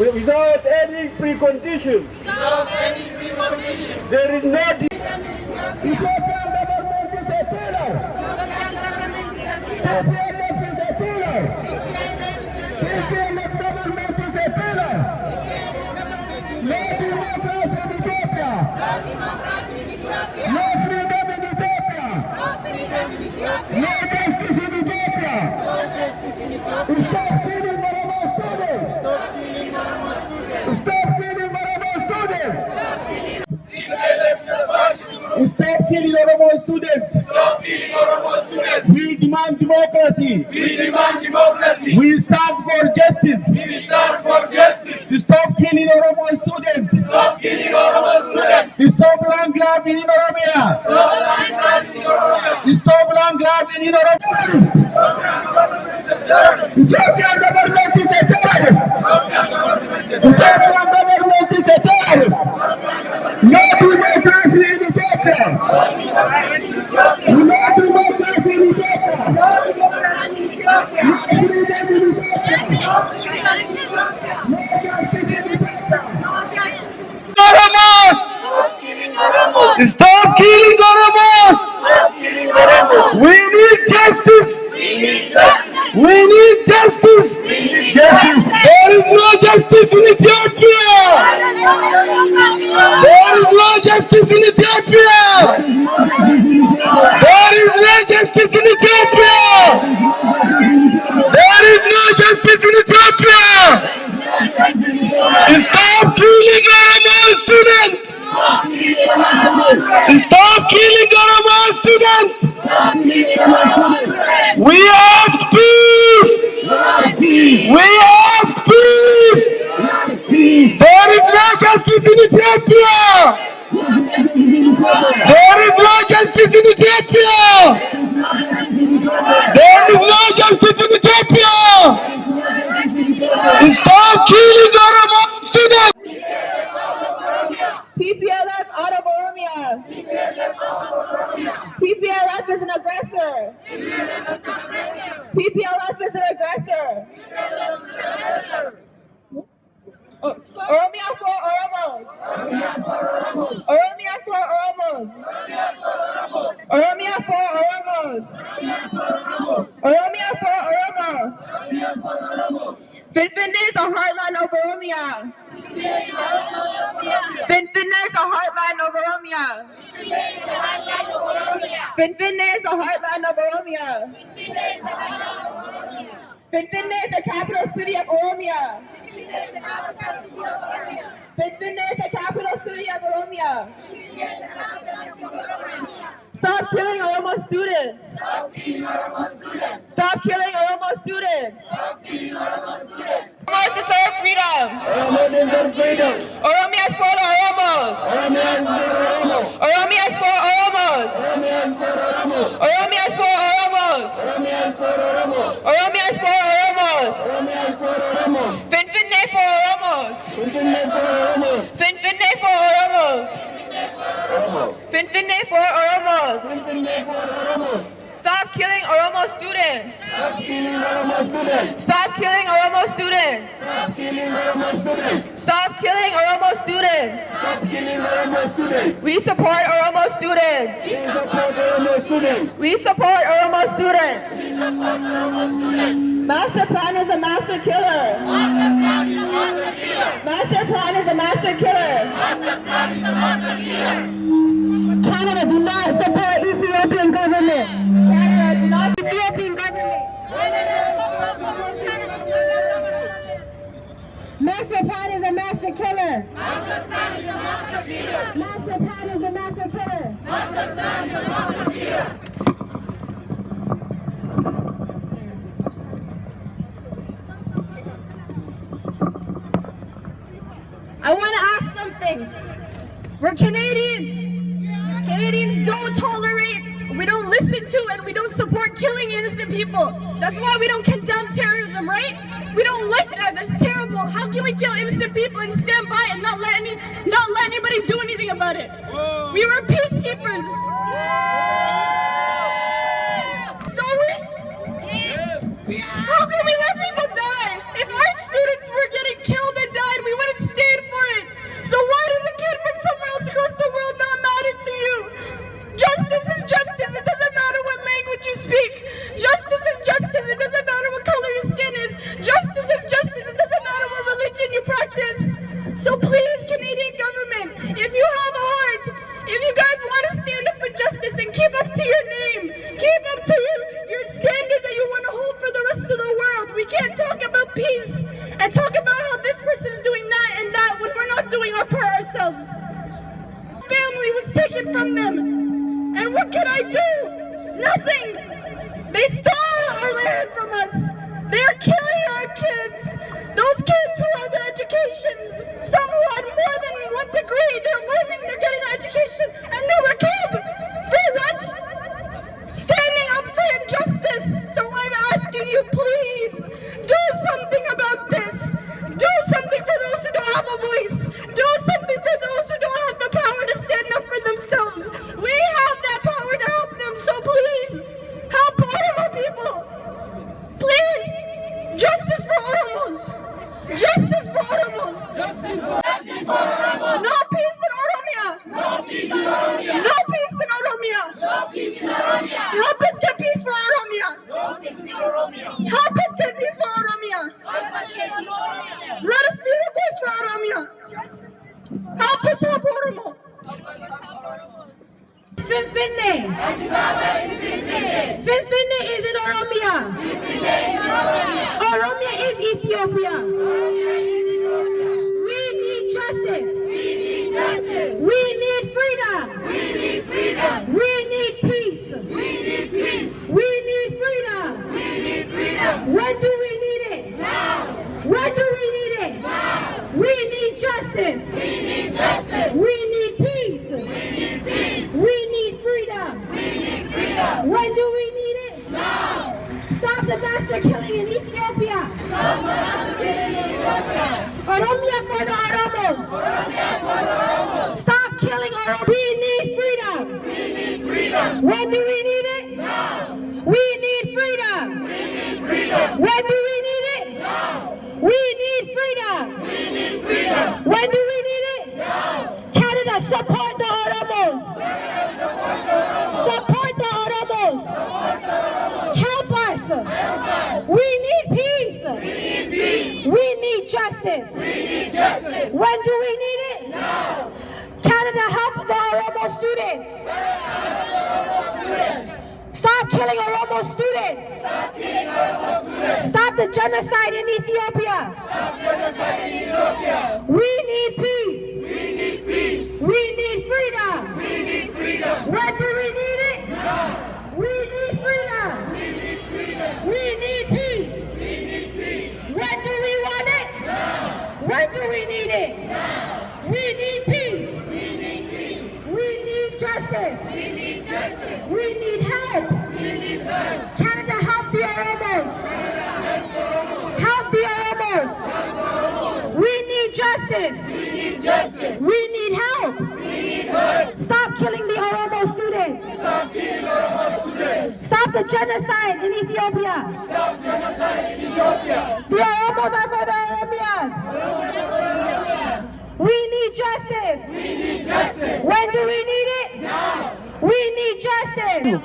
without any preconditions. There is no. Ethiopian government is a killer. TPLF is a killer. TPLF government is a killer. No democracy in Ethiopia. No freedom in Ethiopia. No justice in Ethiopia. Stop killing Oromo students. Stop killing Oromo students. Stop killing Oromo students. Stop killing Oromo students. We demand democracy. We demand democracy. We stand for justice. We stand for justice. Stop killing Oromo students. Stop killing Oromo students. Stop land grabbing in Oromia. Stop land grabbing in Oromia. Stop land grabbing in Oromia. Ethiopian government is a terrorist. Ethiopian government is a terrorist. Ethiopian government is a terrorist. No democracy in Ethiopia. No democracy in Ethiopia. No freedom in Ethiopia. Oromos! Stop killing Oromos! We need justice! We need justice! There is no justice in Ethiopia! There is no justice in Ethiopia! There is no justice in Ethiopia! There is no justice in Ethiopia! Stop killing Oromo students! Stop killing Oromo students! We ask peace! We ask peace! There is no justice in Ethiopia! There is no justice in Ethiopia! There is no justice in Ethiopia! Stop killing Oromo students! TPLF out of Oromia. TPLF is an aggressor. TPLF is an aggressor. Oromia for Oromos. Oromia for Oromos. Oromia for Oromos. Oromia for Oromos. Finfinne is the heartland of Oromia. Finfinne is the heartland of Oromia. Finfinne is the heartland of Oromia. Finfinne is the capital city of Oromia. Finfinne is the capital city of Oromia. Stop killing Oromo students. Stop killing Oromo students. Oromos deserve freedom. Oromia is for the Oromos. Oromia is for Oromos. Oromia is for Oromos. Oromia is for Oromos. Finfinne for Oromos. Finfinne for Oromos. Finfinne for Oromos. Stop killing Oromo students. Stop killing Oromo students. Stop killing Oromo students. We support Oromo students. We support Oromo students. Master plan is a master killer. Master plan is a master killer. Canada, do not support Ethiopian government. Canada, do not support Ethiopian government. Master plan is a master killer. Master plan is a master killer. Master plan is a master killer. Master plan is a master killer. I want to ask something. We're Canadians. Canadians don't tolerate, we don't listen to, and we don't support killing innocent people. That's why we don't condemn terrorism, right? We don't like that. That's terrible. How can we kill innocent people and stand by and not let anybody do anything about it? Whoa. We were peacekeepers. Stolen? How can we let people die? If our students were getting killed and died, it from them. And what can I do? Nothing. They stole our land from us. They are killing our kids. Those kids who have their educations, some who had more than one degree, they're learning, they're getting an education, and they were killed. For what? Standing up for injustice. So I'm asking you, please, do something about this. Do something for those who don't have a voice. Do something for those who don't have the power to stand up for themselves. We have that power to help them, so please, help Oromo people. Please, justice for Oromos. Justice for Oromos. Justice for Oromo. No peace in Oromia. No peace in Oromia. No peace in Oromia. No peace in Oromia. Help us get peace for Oromia. No peace in Oromia. Help us get peace for Oromia. Let us be the voice for Oromia. Help us help Oromo. Finfinne. Finfinne is in Oromia. Oromia is Ethiopia. We need justice. We need freedom. We need peace. We need freedom. When do we need it? When do we need it? We need justice. We need peace. We need freedom. When do we need it? Stop the master killing in Ethiopia. Oromia for the Oromos. Stop killing Oromo. We need freedom. When do we need it? We need freedom. When do we need it? We need freedom. When do we need it? Canada, support the Oromos. Support the Oromos. Help us. We need peace. We need justice. When do we need it? Canada, help the Oromo students. Stop killing Oromo students. Stop the genocide in Ethiopia. We need peace. We need freedom. When do we need it? We need freedom. We need peace. When do we want it? When do we need it? We need peace. We need justice. We need help. Canada, help the Oromos. Help the Oromos. We need justice. We need help. Stop killing the Oromo students. Stop the genocide in Ethiopia. The Oromos are for the Oromians. We need justice. When do we need it? We need justice.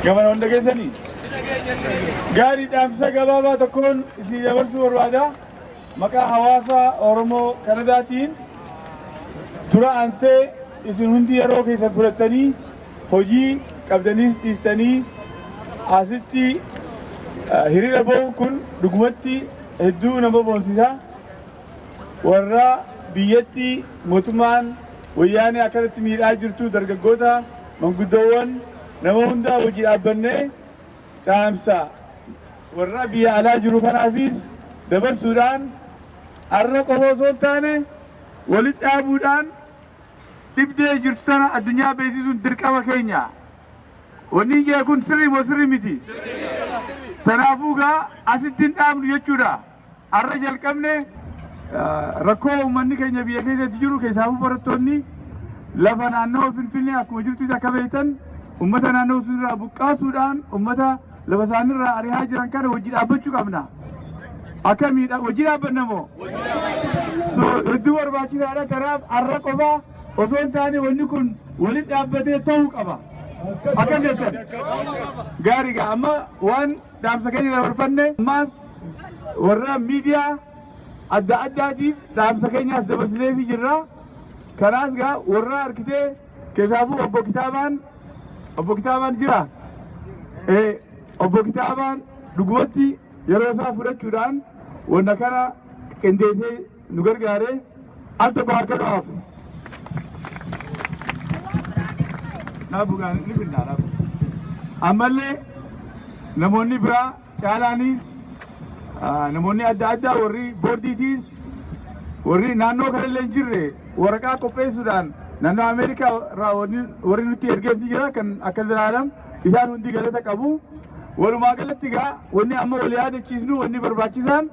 Gaman hunda keessanii gaarii dhaamsa gabaabaa tokkoon isin dabarsuu barbaada. Maqaa hawaasa Oromoo Kanadaatiin dura aansee isin hundi yeroo keessan fudhattanii hojii qabdaniis dhiistanii asitti hiriira ba'uun kun dhugumatti hedduu nama boonsisa. Warra biyyatti mootummaan wayyaanee akkanatti miidhaa jirtu dargaggoota manguddoowwan nama hundaa hojii dhaabbannee dhaamsa warra biyya alaa jiru kanaafis dabarsuudhaan har'a qofa osoo hin taane walitti dhaabuudhaan dhibdee jirtu tana addunyaa beeksisuun dirqama keenya. Wanni jee kun sirrii moo sirrii miti? Kanaafuu gaa asitti hin dhaabnu jechuudha. Har'a jalqabne rakkoo uummanni keenya biyya keessatti jiru keessaafuu barattoonni lafa naannoo Finfinnee akkuma jirtu akka beektan uummata naannoo sunirraa buqqaasuudhaan uummata lafa isaanirraa ari'aa jiran kana hojii dhaabbachuu qabna. Akkamiidha hojii dhaabbanna moo? Hedduu barbaachisaadha. Kanaaf har'a qofa osoo hin taane wanni kun walitti dhaabbatee ta'uu qaba. Akkam jettan? Gaariidha. Amma waan dhaamsa keenya dabarfanne ammaas warra miidiyaa adda addaatiif dhaamsa keenyaas dabarsineefii jirra. Kanaas gaa warra harkitee keessaafuu obbo Kitaabaan jira. Obbo Kitaabaan dhugumatti yeroo isaa fudhachuudhaan wanna kana qindeessee nu gargaaree al tokko akka dhufaaf. dhaabu ni finnaa dhaabu. Ammallee namoonni biraa caalaanis namoonni adda addaa warri boordiitiis warri naannoo kanallee hin jirre waraqaa qopheessuudhaan naannoo Ameerikaa irraa warri nutti ergeefti jira kan akka Zalaalam isaan hundi galata qabu. Walumaa galatti egaa wanni amma wal yaadachiisnu wanni barbaachisaan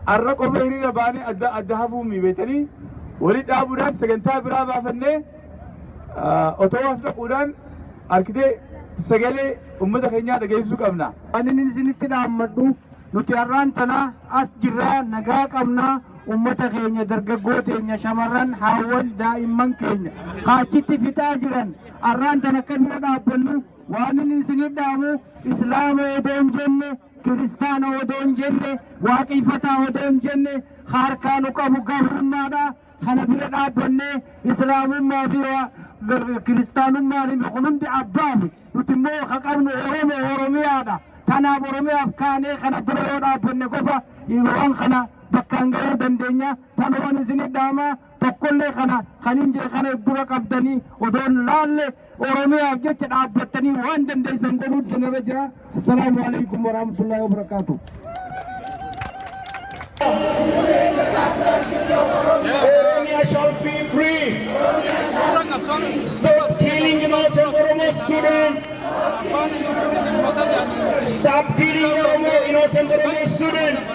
har'a qofa hiriira baanee adda hafuumi beetanii walitti dhaabuudhaan sagantaa biraa baafannee otoo as dhaquudhaan harkitee sagalee uummata keenyaa dhageessisuu qabna. Waan inni isinitti dhaammadhu nuti har'aan tana as jirraa nagaa qabnaa ummata keenya dargaggoo teenya shamarran haawwan daa'imman keenya kaachitti fixaa jiran har'aan tana akka bira dhaabbannu waan inni isinitti dhaamu islaama odoo hin jenne kiristaana odoo hin jenne waaqeffataa odoo hin jenne harkaa nu qabu gabrummaadha kana bira dhaabbannee islaamummaa fi kiristaanummaan hundi abbaafi nuti immoo ka qabnu oromiyaadha. Kanaaf Oromiyaaf kaanee kana bira yoo dhaabbanne qofa waan kana bakkaan gahuu dandeenya. Kana waan isinii dhaamaa tokkollee kana kan hin jee kana dura qabdanii odoon laalle Oromiyaaf jecha dhaabbattanii waan dandeessan godhuutu isinirra jira. Assalaamu alaikum warahmatullahi wabarakaatuh. Oromia shall be free. Stop killing innocent Oromo students. Stop killing innocent Oromo students.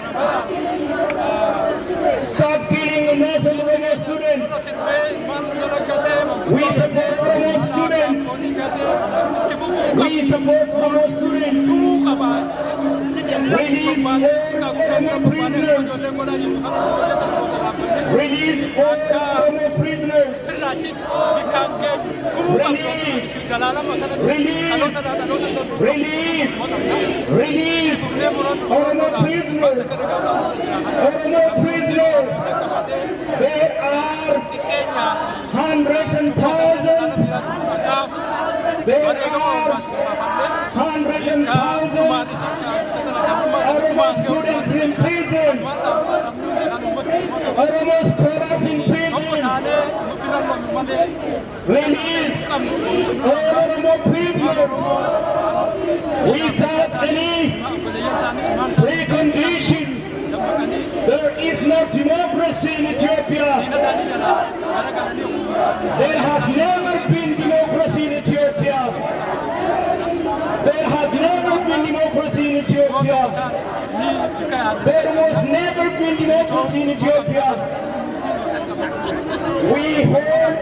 Stop killing innocent Oromo students. We support Oromo students. We support Oromo students. Release all Oromo prisoners. Release all Oromo prisoners. Release Oromo prisoners. Oromo prisoners. There are hundreds and thousands. There are hundreds and thousands Oromo students in prison. Oromo scholars in prison. Release all Oromo prisoners without any precondition. There is no democracy in Ethiopia. There has never been democracy in Ethiopia. There has never been democracy in Ethiopia. There was never been democracy in Ethiopia. We hold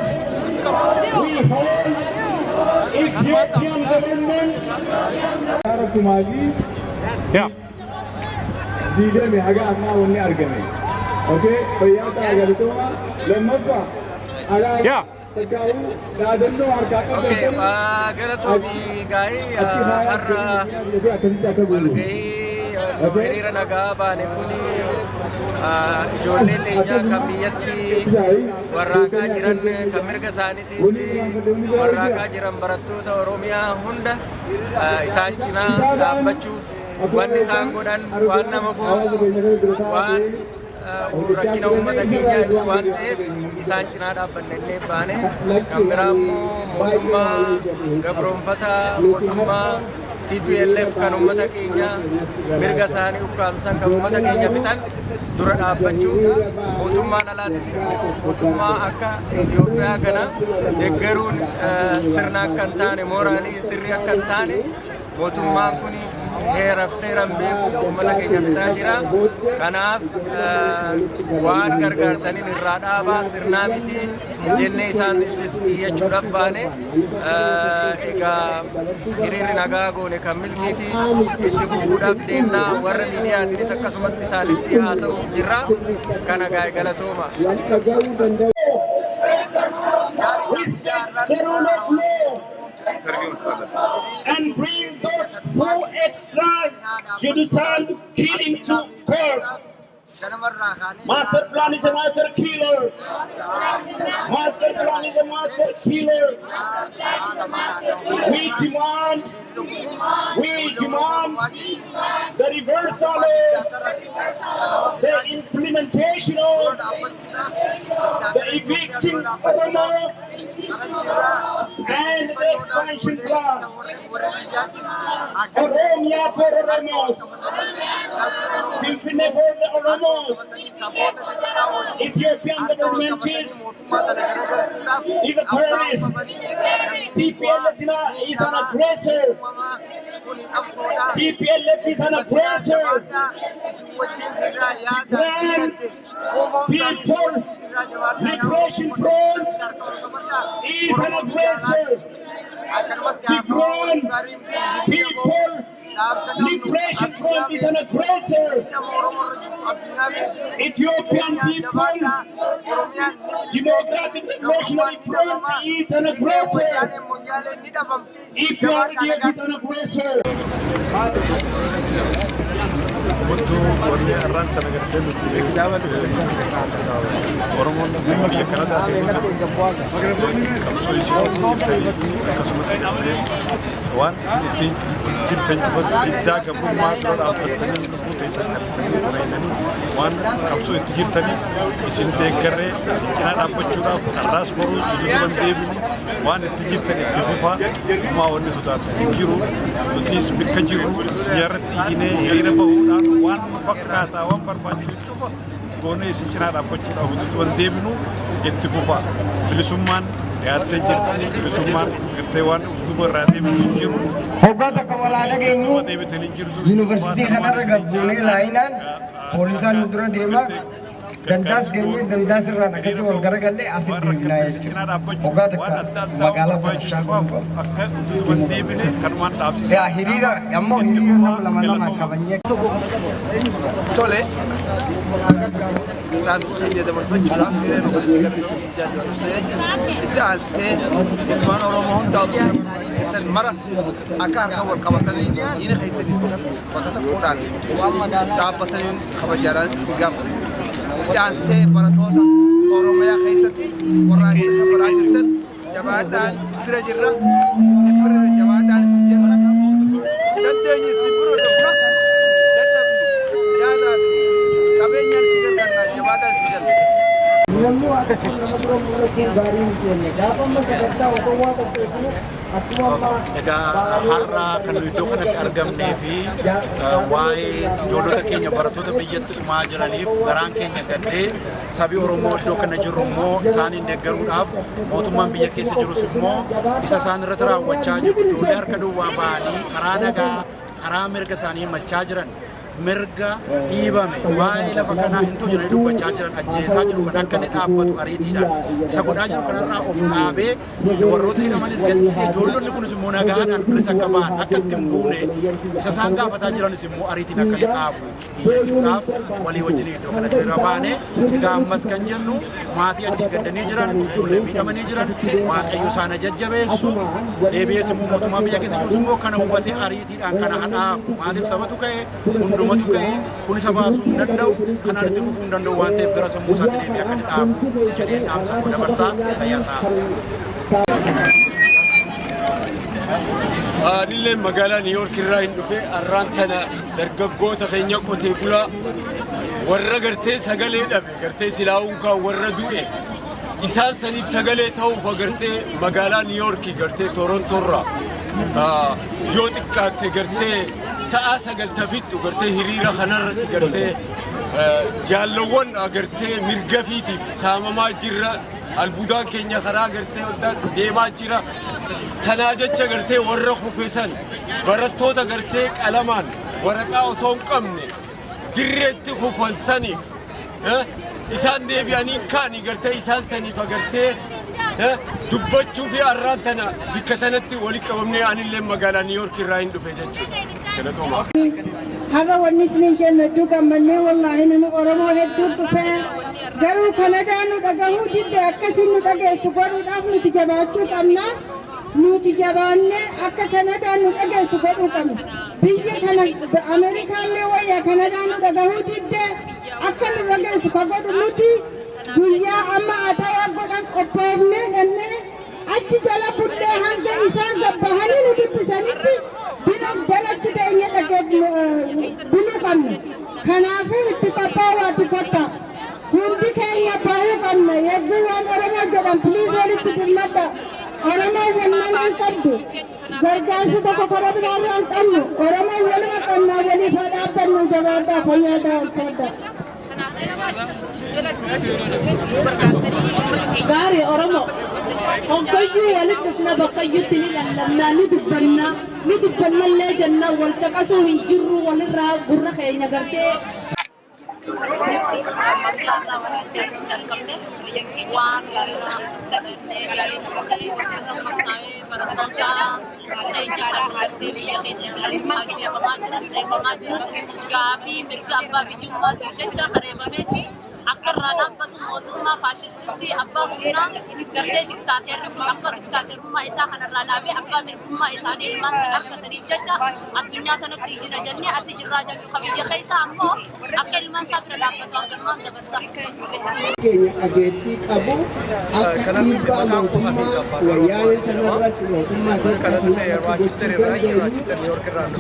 Ethiopian government. Yeah. Dide में आगे अपना उन्हें अर्गने, ओके? भैया का आगे तो लम्बा आगे तकाऊ दादन्नो और काका ओके अगर तो भी गाय हर hiriira nagaa baane kuni ijoollee teenya kan biyyatti warraaqaa jiran kan mirga isaaniitiif warraaqaa jiran barattoota Oromiyaa hunda isaan cinaa dhaabbachuuf wanni isaan godhan waan nama boonsu waan rakkina uummata keenyaa ibsu waan ta'eef isaan cinaa dhaabbannee baane kan biraa immoo mootummaa gabroonfataa mootummaa TPLF kan uummata keenya mirga isaanii ukkaamsan kan uummata keenya fixan dura dhaabbachuuf mootummaan alaatis mootummaa akka Itoophiyaa kana deeggaruun sirna akka hin taane mooraalii sirrii akka hin taane mootummaan kun heeraaf seeraan beeku uummata keenya fixaa jira. Kanaaf waan gargaartaniin irraa dhaabaa sirnaa miti jennee isaaniifis iyyachuudhaaf baane egaa hiriirri nagaa goone kan milkiiti itti fufuudhaaf deemnaa warra miidiyaatiinis akkasumatti isaanitti haasa'uuf jirra. Kana gaa'e galatooma. And bring those who extrajudicial killing to court. Master plan is a master killer. Master plan is a master killer. We demand the reversal of the implementation of the evicting Oromo and expansion plan. Oromia for Oromos. Finfinne for the Oromos. Ethiopian government is a terrorist. CPLF is an aggressor. CPLF is an aggressor. Grand People Liberation Front is an aggressor. Grand People Liberation Front is an aggressor. Ethiopian People Democratic Revolutionary Front is an aggressor. EPRDF is an aggressor. Waktu warga Iran tenaga kerja orang yang Kanada kalau isi wan sini jirtan juga tidak kabur matra dapat dengan putih sangat wan kapsu itu jirtan isin dekare isin kena dapat juga keras baru sudah bandebi wan itu jirtan itu fufa mau ini sudah jiru tutis bikajiru nyarti ini ira bau wan fakata wan perpanjang coba gone isin kena dapat juga sudah bandebi nu itu fufa bilisuman ya terjadi bilisuman ketewan itu berarti menjiru Hogata kawalana genyu University kanarra gabbune lainan polisan mudura dema dandas genyu dandas irra nakasi wal garagalle asid dibna jechuudha. Hogata magala Baanishaangul ya hiriira ammoo hiriira lama qabanye tole dhaamsi keenya dabarfachuudhaaf itti aansee ilmaan Oromoo hundaa mara akka harka wal qabatanii diina keessatti bakka tokkodhaan dhaabbatanii kabajaadhaan isin gaafatu. Itti aansee barattoota Oromiyaa keessatti warraaqsa kafaraa jirtan jabaadhaan bira jirra. Isin bira jabaadhaan isin jirra. Dandeenyi isin bira dhufna. Dadhabnu yaadaa fi qabeenyaan isin gargaarna jabaadhaan isin jirra. Namni waa tokko nama dura mul'achuun gaarii hin jenne gaafa amma sadarkaa otoo waa qopheessinu Egaa har'a kan nuyi iddoo kanatti argamnee fi waa'ee ijoollota keenya barattoota biyyatti dhumaa jiraniif garaan keenya gaddee sabi Oromoo iddoo kana jirru immoo isaaniin deeggaruudhaaf mootummaan biyya keessa jirus immoo isa isaan irratti raawwachaa jiru ijoollee harka duwwaa ba'anii karaa nagaa karaa mirga isaanii himachaa jiran mirga dhiibame waa'ee lafa kanaa hin tujjiranii dubbachaa jiran ajjeesaa jiru kan akka inni dhaabbatu ariitiidhaan isa godhaa jiru kanarraa of dhaabee warroota hidhamanis gadhiisee ijoollonni kunis immoo nagaadhaan bilis akka ba'an akka itti hin buune isa isaan gaafataa jiranis immoo ariitiin akka inni dhaabu jechuudhaaf walii wajjin iddoo kanatti irra baane egaa ammas kan jennu maatii achi gaddanii jiran ijoollee miidhamanii jiran waaqayyo isaan jajjabeessu deebi'ees immoo mootummaa biyya keessa jirus immoo kana hubatee ariitiidhaan kana hadhaabu maaliif sabatu ka'e hundumatu ka'e kun isa baasuu hin danda'u kanaan itti fufuu hin danda'u waan ta'eef gara sammuu isaatti deebi'ee akka inni dhaabu jedhee dhaamsa koo dabarsaa fayyaa ta'a. Anillee magaalaa New York irraa hin dhufe arraan tana dargaggoota keenya qotee bulaa warra gartee sagalee dhabe gartee silaa'uun kaan warra du'e isaan saniif sagalee ta'uuf agartee magaalaa New York gartee Torontorraa yoo xiqqaatte gartee sa'a 9 fixxu gartee hiriira kanarratti gartee jaallawwan agartee mirga fiitiif saamamaa jirra albuudaan keenya karaa gartee deemaa jira. Tanaa jecha gartee warra kufesan barattoota gartee qalamaan waraqaa osoo hin qabne dirreetti kufansaniif isaan deebi'anii kaanii gartee isaan saniif agartee dubbachuu fi arraan tana bikka tanatti walii qabamnee anillee magaalaa New York irraa hin dhufe jechuudha. Galatooma. Har'a wanni isiniin jennu hedduu gammannee wallaahi nama Oromoo hedduu dhufee garuu Kanadaan nu dhagahuu didde akkasiin nu dhageessu godhuudhaaf nuti jabaachuu qabna. Nuti jabaannee akka Kanadaan nu dhageessu godhuu qabna. Biyya kana Ameerikaallee wayyaa Kanadaan nu dhagahuu didde akka nu dhageessu ka godhu nuti guyyaa amma atawaa godhan qophoofnee dhannee achi jala bullee hanga isaan gabbahanii nu dubbisanitti bina jalachi ta'ee buluu qabna. Kanaafuu itti qophaa'uuti kotta. Hundi keenya bahuu qabna. Yegguu waan Oromoo jedhan piliis walitti dirmadha. Oromoo walmalaan qabdu gargaarsa tokko karaa biraarraa hin qabnu Oromoo waluma qabnaa waliif haa dhaabbannu jabaadhaa fayyaadhaa ulfaadhaa. Gaarii Oromoo honkayyuu walitti dhufna bakkayyuutti ni lallabnaa ni dubbanna illee jenna wal caqasuu hin jirru walirraa gurra keenya gartee. Akarra dhaabbatu mootummaa faashistiitti abbaa humnaa gartee diktaateerri kun akka diktaateerummaa isaa kanarraa dhaabee abbaa mirgummaa isaanii ilmaan sadarkataniif jecha addunyaa kanatti ijina jennee asii jirraa jechuu qabiyya keessaa ammoo akka ilmaan isaa bira dhaabbatu hangalmaan dabarsa. Keenya ageettii qabu akka dhiibbaa mootummaa wayyaanee sanarratti mootummaa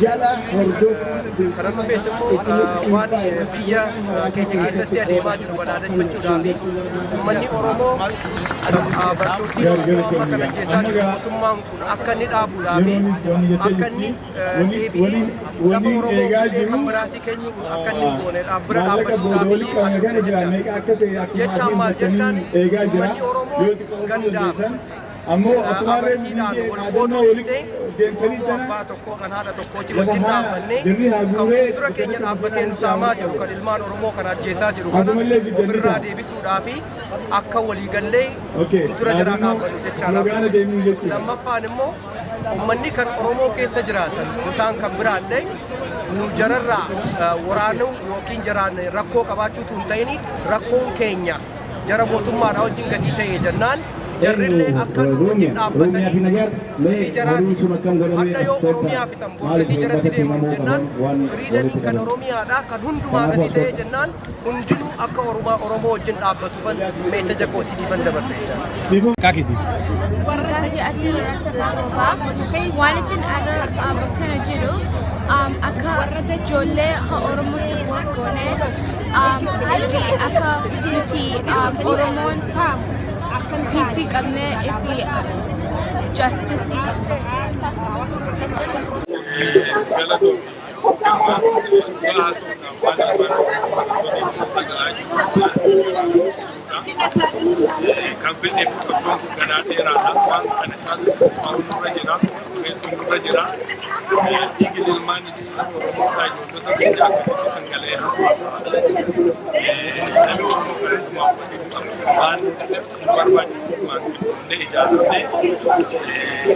jala hordofuu balaaleffachuudhaan uummanni Oromoo bartoottii Oromoo kana keessaa jiru mootummaan kun akka inni dhaabuudhaa fi akka inni deebi'ee lafa Oromoo fuudhee kan biraatii keenyu akka inni goone bira dhaabbachuudhaa fi jechaan maal jechaan uummanni Oromoo gandaaf amantiidhaan wal qooduu dhiisee Oromoo abbaa tokkoo kan haadha tokkooti wajjin dhaabbannee kan fuuldura keenya dhaabbatee nu saamaa jiru kan ilmaan Oromoo kan ajjeesaa jiru kana ofirraa deebisuudhaa fi akka waliigallee fuuldura jiraa dhaabbannu jechaa lammaffaan immoo uummanni kan Oromoo keessa jiraatan gosaan kan biraallee nu jararraa waraanuu yookiin jaraan rakkoo qabaachuutu hin ta'in rakkoon keenya jara mootummaadhaa wajjin gatii ta'ee jennaan jarrillee akka nu wajjin dhaabbatanii jaraati hadda yoo Oromiyaa fitan boorgatii jaratti deemamu jennaan firiidamiin kan Oromiyaadhaa kan hundumaa gatii ta'ee jennaan hundinuu akka Oromoo wajjin dhaabbatuufan meeseja koosiidhiifan dabarsa jechaadha. Warqaatii asii irraa waalifin arra baktana jedhu akka ijoollee Oromoo support goonee fi akka nuti Oromoon peace qabne fi justice qabne. Kan fedhe tokkoon ganaa dheeraadha waan kana caalu nurra jira keessuun nurra jira dhiigni ilmaan Oromoodhaa ijoollota keenya akkasitti kan galee namni Oromoo keessumaa waan barbaachisu hundee ijaaramee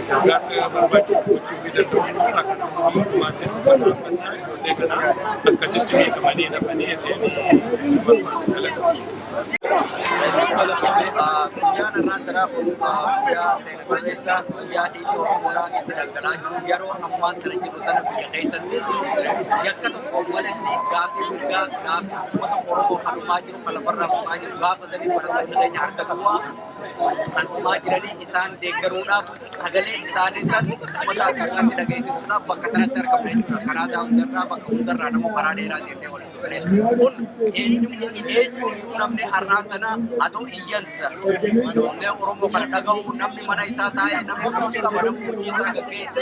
gargaarsa barbaachisu gochuu fi danda'u akka mootummaatti dhaabbannaa ijoollee kana akkasitti beekamanii dhabanii guyyaan irraan taraa guyyaa seenaa keessaa guyyaa dhiigni Oromoodhaa itti dhangala'aa jiru yeroo ammaan kana jiru tana biyya keessatti yakka tokko walitti gaaffii mirgaa gaaffii uummata Oromoo kan dhumaa jiru kan lafarraa dhumaa jiru gaafatanii barattoonni keenya harka duwwaa kan dhumaa jiranii isaan deeggaruudhaaf sagalee isaanii kan uummata addunyaatti dhageessisuudhaaf bakka kanatti argamne jechuudha. Kanaadaa hundarraa bakka hundarraa nama karaa dheeraa deemnee walitti dhufne kun eenyuyyuu namni har'aan kana adoo iyyansa ijoollee Oromoo kana dhaga'u namni mana isaa taa'ee namni hojii qaba namni hojii isaa gaggeesse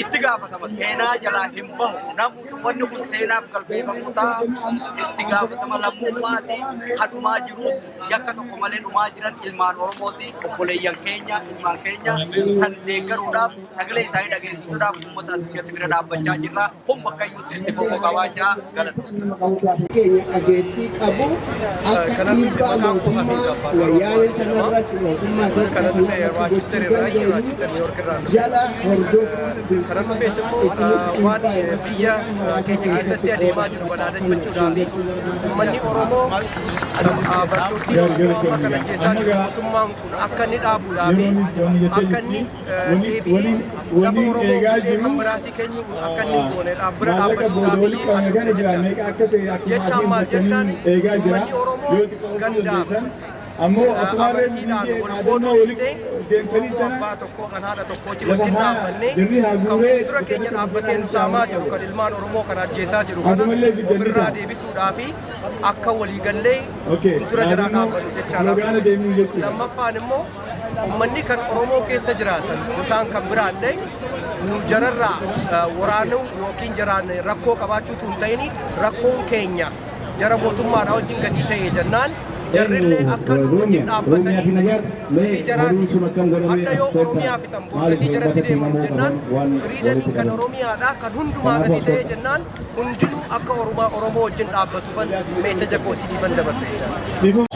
itti gaafatama seenaa jalaa hin bahu namoota wanni kun seenaaf galmeeffamu ta'a itti gaafatama lammummaati kadhumaa jirus yakka tokko malee dhumaa jiran ilmaan Oromooti obboleeyyan keenya ilmaan keenya san deeggaruudhaaf sagalee isaanii dhageessisuudhaaf uummata addunyaatti bira dhaabbachaa jirra kun bakka iyyuutti itti fufuu qabaachaa galatoomna. Keenya ageettii qabu akka dhiibbaa mootummaa wayyaanee sanarratti mootummaa jala hordofuu kanan dhufees immoo waan biyya keenya keessatti adeemaa jiru balaaleffachuudhaan uummanni Oromoo bartoottii Oromoo kana keessaa jiru mootummaan kun akka inni dhaabuudhaa fi akka inni deebi'ee lafa Oromoo fuudhee kan biraatii keenyu akka inni goone bira dhaabbachuudhaa fi jechaan maal jechaan uummanni Oromoo gandaaf amantiidhaan wal qooduu dhiisee Oromoo abbaa tokkoo kan haadha tokkooti wajjin dhaabbannee kan fuuldura keenya dhaabbatee nu saamaa jiru kan ilmaan Oromoo kan ajjeesaa jiru kana ofirraa deebisuudhaa fi akka waliigallee fuuldura jiraa dhaabbannu jechaadha. Lammaffaan immoo ummanni kan Oromoo keessa jiraatan gosaan kan biraallee nu jararra waraanuu yookiin jaraan rakkoo qabaachuutu hin ta'in rakkoon keenya jara mootummaadhaa wajjin gadi ta'ee jennaan jarrillee akka nu wajjin dhaabbatanii jaraati akka yoo Oromiyaa fixan boodatti jaratti deemamu jennaan firiidanii kan Oromiyaadhaa kan hundumaa gadi ta'ee jennaan hundinuu akka Oromoo wajjin dhaabbatuufan meeseja koosiidhiifan dabarse jechuudha.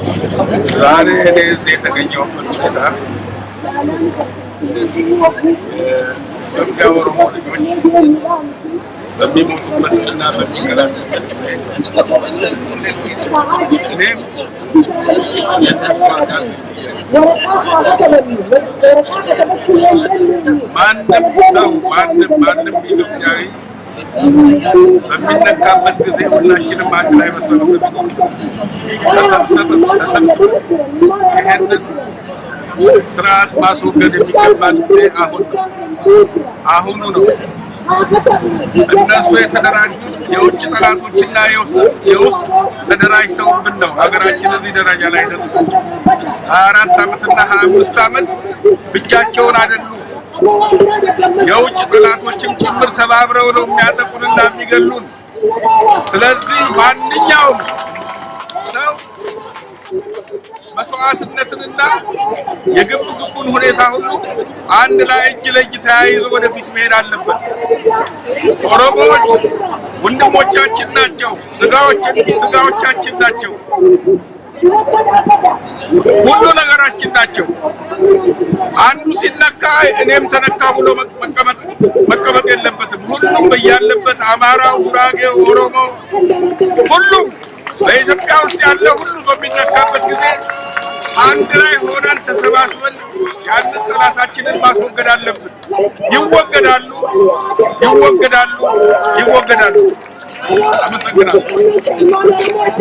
ዛሬ እኔ እዚህ የተገኘሁበት ሁኔታ ኢትዮጵያ ኦሮሞ ልጆች በሚሞቱበትና በሚገላቱበት እኔም የነሱ አካል ማንም ሰው ማንም ኢትዮጵያዊ በሚነካበት ጊዜ ሁላችንም አንድ ላይ ተሰብስበን ይሄንን ስርዓት ማስወገድ የሚገባን ጊዜ አሁኑ ነው። እነሱ የተደራጁት የውጭ ጠላቶችና የውስጥ ተደራጅተውብን ነው ሀገራችን እዚህ ደረጃ ላይ ደረሰችው። 24 ዓመትና 25 ዓመት ብቻቸውን አይደሉም። የውጭ ጠላቶችም ጭምር ተባብረው ነው የሚያጠቁንና የሚገሉን። ስለዚህ ማንኛውም ሰው መስዋዕትነትንና የግብግቡን ሁኔታ ሁሉ አንድ ላይ እጅ ለእጅ ተያይዞ ወደፊት መሄድ አለበት። ኦሮሞዎች ወንድሞቻችን ናቸው፣ ስጋዎቻችን ናቸው፣ ሁሉ ነገራችን ናቸው። አንዱ ሲነካ እኔም ተነካ ብሎ መቀመጥ የለበትም። ሁሉም በያለበት አማራው፣ ጉራጌው፣ ኦሮሞ ሁሉም በኢትዮጵያ ውስጥ ያለ ሁሉ በሚነካበት ጊዜ አንድ ላይ ሆነን ተሰባስበን ያንን ጠላታችንን ማስወገድ አለብን። ይወገዳሉ። አመሰግናለሁ።